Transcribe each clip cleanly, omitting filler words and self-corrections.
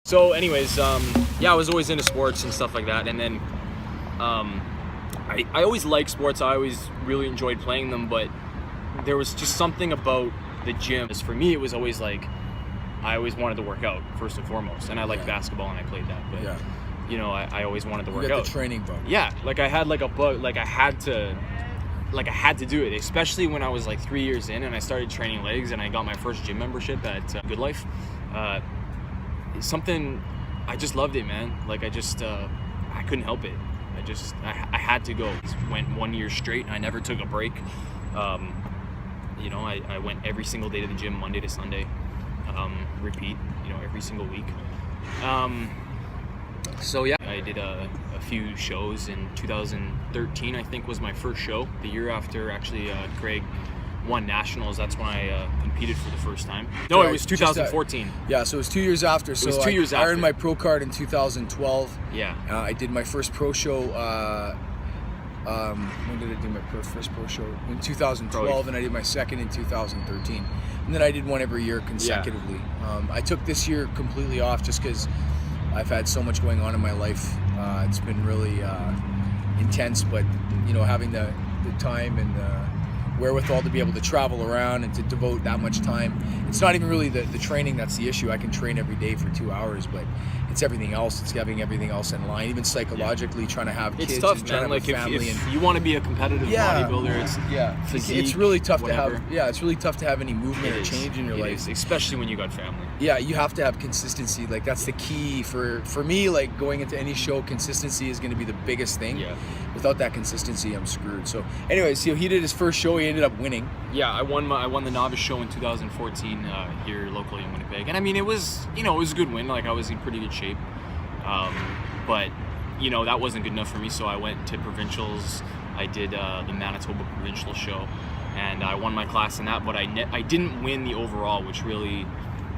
So anyways, yeah, I was always into sports and stuff like that, and then I always liked sports. I always really enjoyed playing them, but there was just something about the gym. For me, it was always like I always wanted to work out first and foremost, and I liked basketball and I played that, but you know, I always wanted to work out. You got the training bug. Yeah, like I had like a bug, like I had to do it, especially when I was like 3 years in and I started training legs and I got my first gym membership at Good Life. Something, I just loved it, man. Like I couldn't help it. I had to go. Went 1 year straight and I never took a break. You know, I went every single day to the gym, Monday to Sunday, repeat, you know, every single week. So yeah, I did a few shows in 2013, I think was my first show. The year after, actually, Craig won nationals. That's when I competed for the first time. No, it was 2014. Yeah, so it was 2 years after. So it was 2 years I after. earned my pro card in 2012. Yeah. I did my first pro show. When did I do my first pro show? In 2012, and I did my second in 2013. And then I did one every year consecutively. I took this year completely off just because I've had so much going on in my life. It's been really intense, but you know, having the time and the wherewithal to be able to travel around and to devote that much time. It's not even really the training that's the issue. I can train every day for 2 hours, but it's everything else. It's having everything else in line, even psychologically, trying to have kids. It's tough, and trying man. to have Like a family. if you want to be a competitive bodybuilder, it's physique, it's really tough whatever. to have. Yeah, it's really tough to have any movement or It is. change in your It life. is, especially when you got family. Yeah, you have to have consistency. Like that's the key for me. Like going into any show, consistency is going to be the biggest thing. Yeah. Without that consistency, I'm screwed. So, anyways, so he did his first show. He ended up winning. Yeah, I won the novice show in 2014 here locally in Winnipeg, and I mean it was a good win. Like I was in pretty good shape, but you know that wasn't good enough for me. So I went to provincials. I did the Manitoba provincial show, and I won my class in that. But I didn't win the overall, which really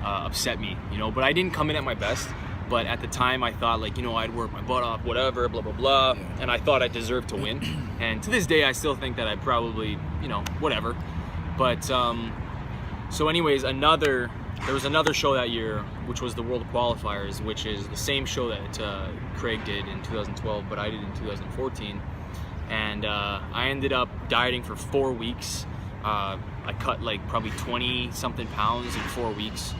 upset me. You know, but I didn't come in at my best. But at the time, I thought, like, you know, I'd work my butt off, whatever, blah, blah, blah. Yeah. And I thought I deserved to win. And to this day, I still think that I probably, you know, whatever. But, so anyways, there was another show that year, which was the World Qualifiers, which is the same show that Craig did in 2012, but I did in 2014. And I ended up dieting for 4 weeks. I cut, like, probably 20-something pounds in 4 weeks.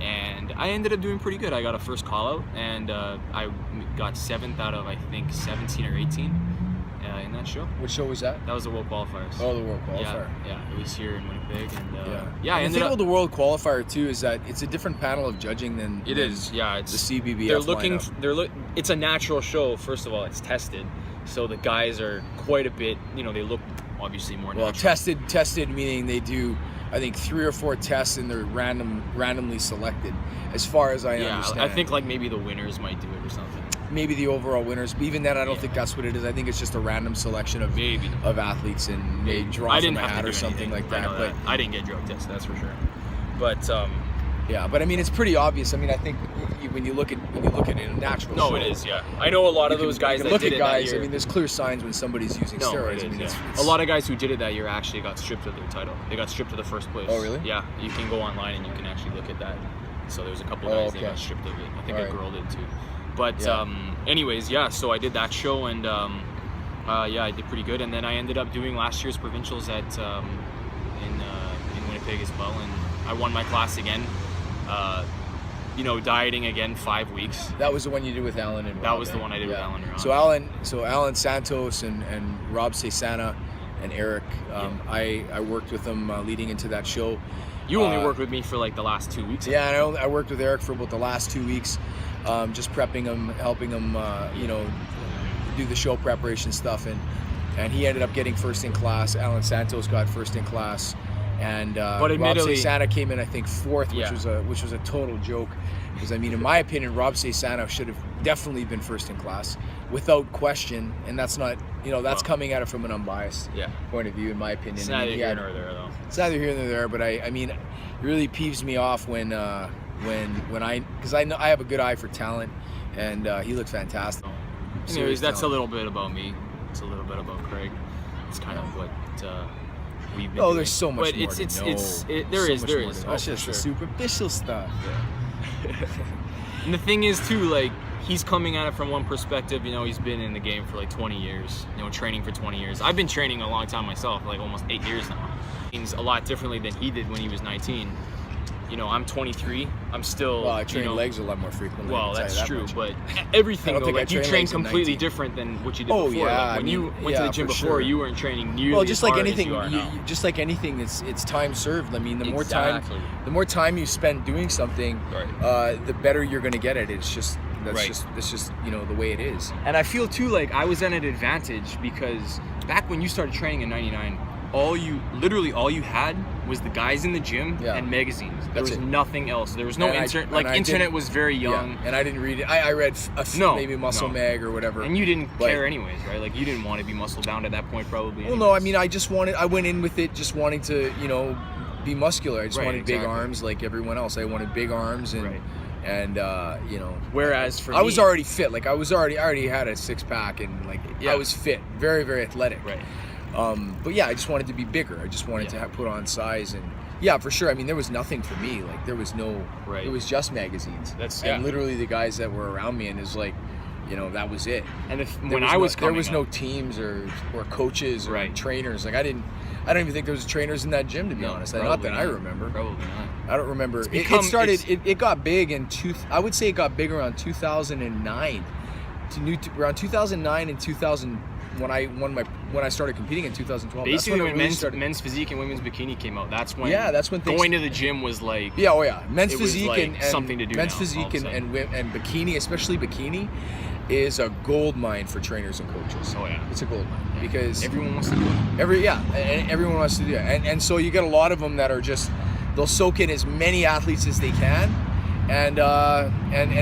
And I ended up doing pretty good. I got a first call out, and I got 7th out of, I think, 17 or 18 in that show. What show was that? That was the World Qualifiers. Oh, the World Qualifier. Yeah, it was here in Winnipeg, and I ended up. The thing about the World Qualifier too is that it's a different panel of judging than it is. Yeah, it's the CBBF. They're looking. It's a natural show. First of all, it's tested, so the guys are quite a bit. You know, they look obviously more natural. Well, tested meaning they do, I think, 3 or 4 tests and they're randomly selected, as far as I understand. I think like maybe the winners might do it or something. Maybe the overall winners, but even then, I don't think that's what it is. I think it's just a random selection of athletes, and they draw from a hat or something like that. But I didn't get drug tested, that's for sure. But but I mean, it's pretty obvious. I mean, I think when you look at it in a natural show, it is. Yeah, I know a lot of those guys that did it that year. I mean, there's clear signs when somebody's using steroids. I mean, it's a lot of guys who did it that year actually got stripped of their title. They got stripped of the first place. Oh, really? Yeah, you can go online and you can actually look at that. So there's a couple guys that got stripped of it. I think a girl did too. But anyways, so I did that show, and I did pretty good. And then I ended up doing last year's provincials in Winnipeg as well, and I won my class again. You know, dieting again 5 weeks. That was the one you did with Alan and Rob. That was the one I did with Alan and Rob. So Alan Santos and Rob Cesana and Eric, I worked with them leading into that show. You only worked with me for like the last 2 weeks. Yeah, and I worked with Eric for about the last 2 weeks, just prepping him, helping him, you know, do the show preparation stuff, and he ended up getting first in class. Alan Santos got first in class, and Rob Cesana came in, I think, 4th, which was a total joke. Because I mean, in my opinion, Rob Cesana should have definitely been first in class, without question. And that's not, you know, that's coming at it from an unbiased point of view, in my opinion. It's neither here nor there, though. It's neither here nor there. But I mean, it really peeves me off when because I know I have a good eye for talent, and he looked fantastic. Anyways, that's a little bit about me. It's a little bit about Craig. It's kind of what we've been doing. There's so much more to know. There is. That's just the superficial stuff. And the thing is too, like, he's coming at it from one perspective. You know, he's been in the game for like 20 years. You know, training for 20 years. I've been training a long time myself, like almost 8 years now. Means a lot differently than he did when he was 19. You know, I'm 23. I'm still. Well, I train legs a lot more frequently. Well, that's true, but everything though, like you train completely different than what you did before. Yeah, like, when you went to the gym before, you weren't training nearly well, just as like hard anything, as you are now. just like anything, it's time served. I mean, the more time you spend doing something, the better you're going to get at it. It's just that's just you know the way it is. And I feel too like I was at an advantage because back when you started training in '99. All you had was the guys in the gym and magazines. There was nothing else. There was no internet. Internet was very young. And I didn't read it. I read maybe Muscle Mag or whatever. And you didn't care anyways, right? Like you didn't want to be muscle bound at that point, probably. Well, no. I mean, I went in with it just wanting to, you know, be muscular. I just wanted big arms like everyone else. I wanted big arms and. And you know, whereas for I was already fit. Like I already had a 6-pack and like I was fit, very very athletic. Right. But yeah, I just wanted to be bigger. I just wanted to put on size, and yeah, for sure. I mean, there was nothing for me. Like there was no, it was just magazines. And literally the guys that were around me, and it's like, you know, that was it. And there was no teams or coaches or trainers. Like I don't even think there was trainers in that gym, to be honest. Not that I remember. Probably not. I don't remember. It got big I would say it got big around 2009 around 2009 and 2000. When I started competing in 2012, basically when men's physique and women's bikini came out, that's when going to the gym was like men's physique like and something to do. Men's now, physique and bikini, especially bikini, is a gold mine for trainers and coaches. Oh yeah, it's a gold mine because everyone wants to do it. Everyone wants to do it, and so you get a lot of them that are just they'll soak in as many athletes as they can. And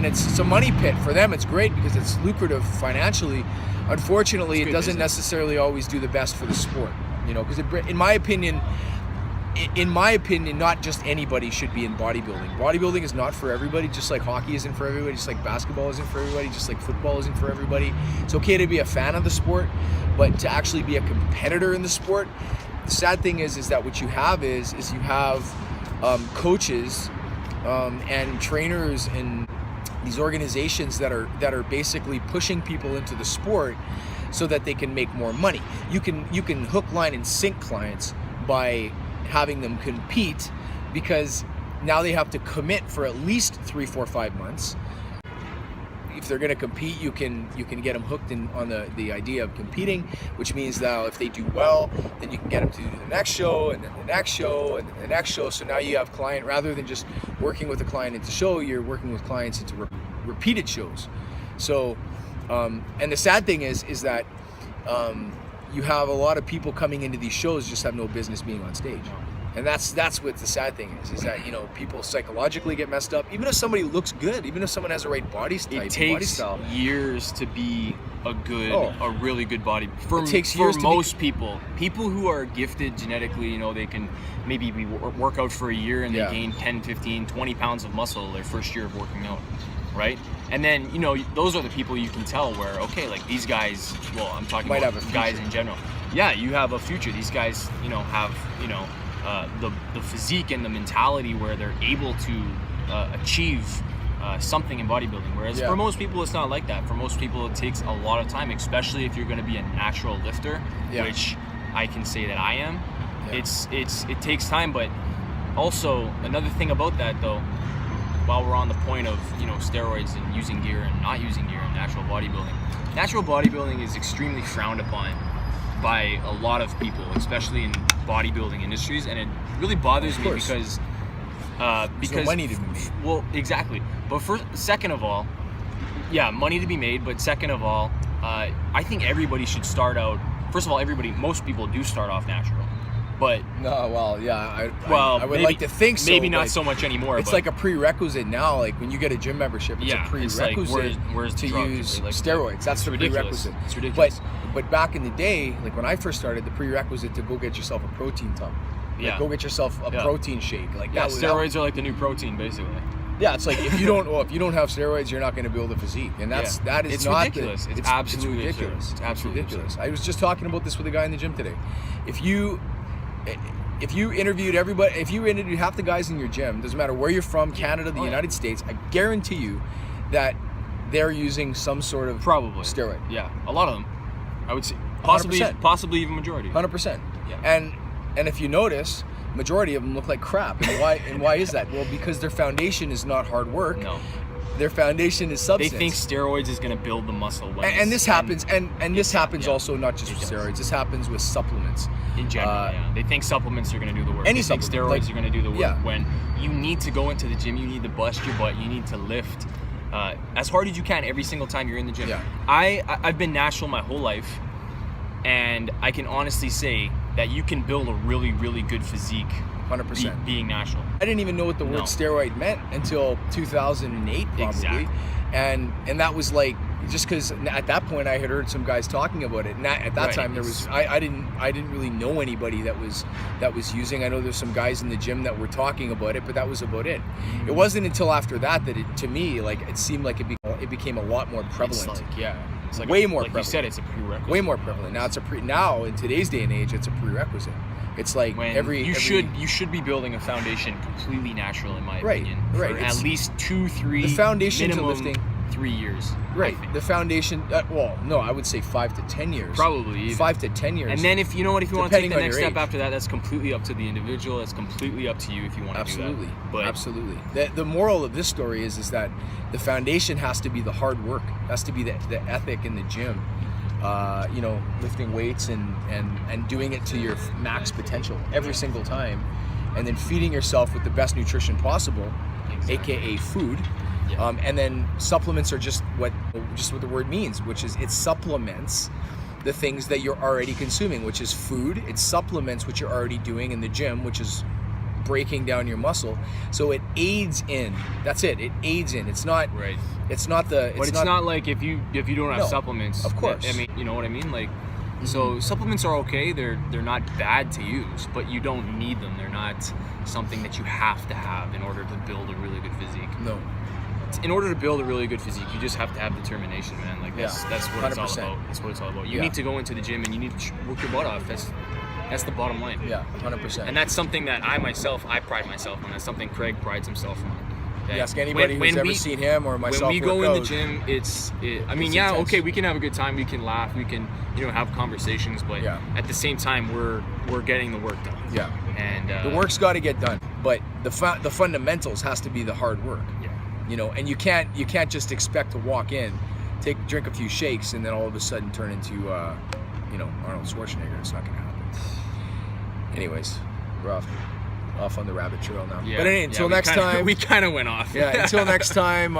it's a money pit for them. It's great because it's lucrative financially. Unfortunately, it doesn't necessarily always do the best for the sport, you know, because in my opinion, not just anybody should be in bodybuilding. Bodybuilding is not for everybody, just like hockey isn't for everybody, just like basketball isn't for everybody, just like football isn't for everybody. It's okay to be a fan of the sport, but to actually be a competitor in the sport, the sad thing is that what you have is you have coaches and trainers and these organizations that are basically pushing people into the sport so that they can make more money. You can hook, line, and sink clients by having them compete because now they have to commit for at least 3, 4, 5 months. If they're going to compete, you can get them hooked on the idea of competing, which means that if they do well, then you can get them to do the next show and then the next show and then the next show. So now you have client, rather than just working with a client into show, you're working with clients into repeated shows. So, and the sad thing is that you have a lot of people coming into these shows just have no business being on stage. And that's what the sad thing is that, you know, people psychologically get messed up. Even if somebody looks good, even if someone has the right body type, it takes body style, years to be a really good body. It takes years for most people who are gifted genetically, you know, they can maybe work out for a year and they gain 10, 15, 20 pounds of muscle their first year of working out, right? And then, you know, those are the people you can tell where, okay, like these guys, well, I'm talking about guys in general. Yeah, you have a future. These guys, you know, have, you know, the physique and the mentality where they're able to achieve something in bodybuilding. Whereas for most people, it's not like that. For most people, it takes a lot of time, especially if you're going to be a natural lifter, which I can say that I am. It takes time, but also another thing about that though, while we're on the point of, you know, steroids and using gear and not using gear in natural bodybuilding is extremely frowned upon by a lot of people, especially in bodybuilding industries, and it really bothers me because no money to be made. Well, exactly. But second of all, money to be made. But second of all, I think everybody should start out. First of all, most people do start off natural. But I would like to think so. Maybe not so much anymore. It's like a prerequisite now. Like when you get a gym membership, it's a prerequisite where's to use steroids. That's the prerequisite. It's ridiculous. But back in the day, like when I first started, the prerequisite to go get yourself a protein tub. Like go get yourself a protein shake. Like steroids are like the new protein, basically. Yeah, it's like if you don't have steroids, you're not going to build a physique, and it's ridiculous. It's absolutely ridiculous. It's absolutely ridiculous. I was just talking about this with a guy in the gym today. If you if you interviewed half the guys in your gym, doesn't matter where you're from, Canada, the United States, I guarantee you that they're using some sort of Probably steroid. Yeah, a lot of them. I would say 100%. possibly even majority. 100%. Yeah. And if you notice, majority of them look like crap. And why is that? Well, because their foundation is not hard work. No. Their foundation is substance. They think steroids is going to build the muscle. And this happens, and this happens yeah. also not just with steroids. This happens with supplements. In general, yeah. They think supplements are going to do the work. Any they think supplement, steroids are going to do the work. Yeah. When you need to go into the gym, you need to bust your butt, you need to lift as hard as you can every single time you're in the gym. Yeah. I've been national my whole life, and I can honestly say that you can build a really, really good physique 100%. being national. I didn't even know what the word steroid meant until 2008 probably. Exactly. And that was like, just because at that point I had heard some guys talking about it, and at that time there was I didn't really know anybody that was using. I know there's some guys in the gym that were talking about it, but that was about it. It wasn't until after that it, to me, like, it seemed like it became a lot more prevalent. It's like way more like prevalent. You said, it's a prerequisite. Way more prevalent. Now in today's day and age, it's a prerequisite. It's like when you should be building a foundation completely natural, in my opinion. Right. For at least 2-3 the foundation minimum to lifting. 3 years. Right. The foundation. Well, no, I would say 5 to 10 years. Probably even. 5 to 10 years. And then if you want to take the Depending on next your step age. after that, that's completely up to the individual. That's completely up to you if you want to do that. But Absolutely. The moral of this story is that the foundation has to be the hard work. Has to be the ethic in the gym. Lifting weights and doing it to your max potential every single time, and then feeding yourself with the best nutrition possible, aka food. Yeah. And then supplements are just what the word means, which is it supplements the things that you're already consuming, which is food. It supplements what you're already doing in the gym, which is breaking down your muscle. So it aids in. That's it. It aids in. It's not. Right. It's not the. But it's not like if you don't have supplements. Of course. I mean, you know what I mean? Like, so supplements are okay. They're not bad to use, but you don't need them. They're not something that you have to have in order to build a really good physique. No. In order to build a really good physique, you just have to have determination, man. Like that's what it's all 100%. about. That's what it's all about. You need to go into the gym and you need to work your butt off. That's the bottom line. Yeah, 100%. And that's something that I pride myself on. That's something Craig prides himself on. You ask anybody who's ever seen him or myself. When we go in the out, gym, it's intense. Okay, we can have a good time, we can laugh, we can have conversations, but at the same time, we're getting the work done. Yeah. And the work's got to get done, but the fundamentals has to be the hard work. Yeah. And you can't just expect to walk in, drink a few shakes, and then all of a sudden turn into Arnold Schwarzenegger. It's not gonna happen. Anyways, we're off on the rabbit trail now. Yeah. But anyway, until next time. We kind of went off. Yeah. Until next time,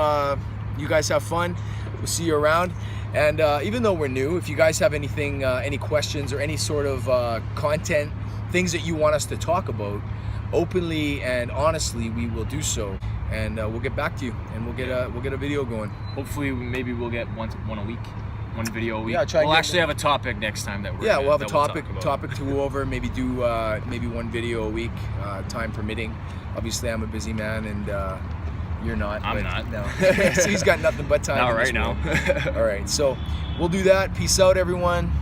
you guys have fun. We'll see you around. And even though we're new, if you guys have anything, any questions or any sort of content, things that you want us to talk about, openly and honestly, we will do so. And we'll get back to you, and we'll get a video going. Hopefully, maybe we'll get one a week. One video a week. Yeah, we'll actually have a topic next time that we're we'll have a topic to go over. Maybe do maybe one video a week, time permitting. Obviously, I'm a busy man, and you're not. I'm not. No. So he's got nothing but time. Not right now. All right, so we'll do that. Peace out, everyone.